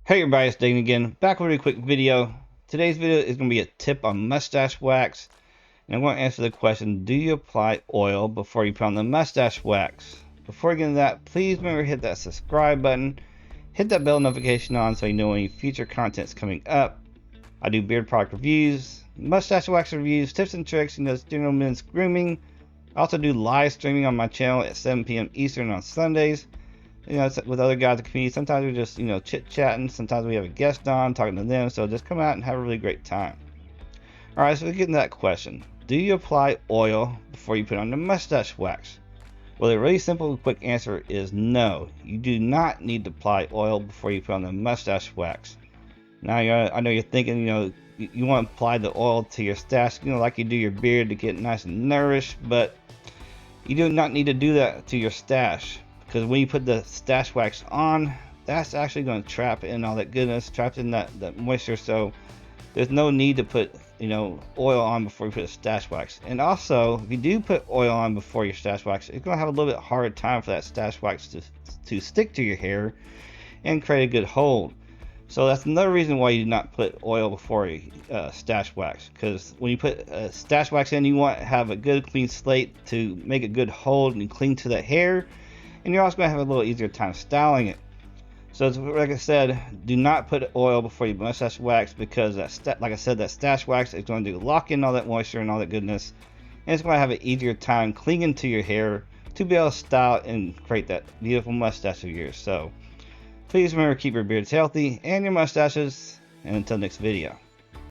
Hey everybody, it's Dagan again, back with a quick video. Today's video is going to be a tip on mustache wax, and I'm going to answer the question, do you apply oil before you put on the mustache wax? Before we get into that, please remember to hit that subscribe button, hit that bell notification on so you know any future content is coming up. I do beard product reviews, mustache wax reviews, tips and tricks, general men's grooming. I also do live streaming on my channel at 7 p.m. Eastern on Sundays. With other guys in the community. Sometimes we're just, chit-chatting. Sometimes we have a guest on, talking to them. So just come out and have a really great time. Alright, so we get into that question. Do you apply oil before you put on the mustache wax? Well, the really simple, quick answer is no. You do not need to apply oil before you put on the mustache wax. Now, I know you're thinking, you want to apply the oil to your stash, like you do your beard to get nice and nourished. But you do not need to do that to your stash. Because when you put the stash wax on, that's actually going to trap in all that goodness, trapped in that moisture. So there's no need to put oil on before you put a stash wax. And also, if you do put oil on before your stash wax, it's going to have a little bit harder time for that stash wax to stick to your hair and create a good hold. So that's another reason why you do not put oil before stash wax. Because when you put stash wax in, you want to have a good clean slate to make a good hold and cling to that hair. And you're also going to have a little easier time styling it. So like I said, do not put oil before you mustache wax, because like I said, that stash wax is going to lock in all that moisture and all that goodness, and it's going to have an easier time clinging to your hair to be able to style and create that beautiful mustache of yours. So please remember to keep your beards healthy and your mustaches, and until next video.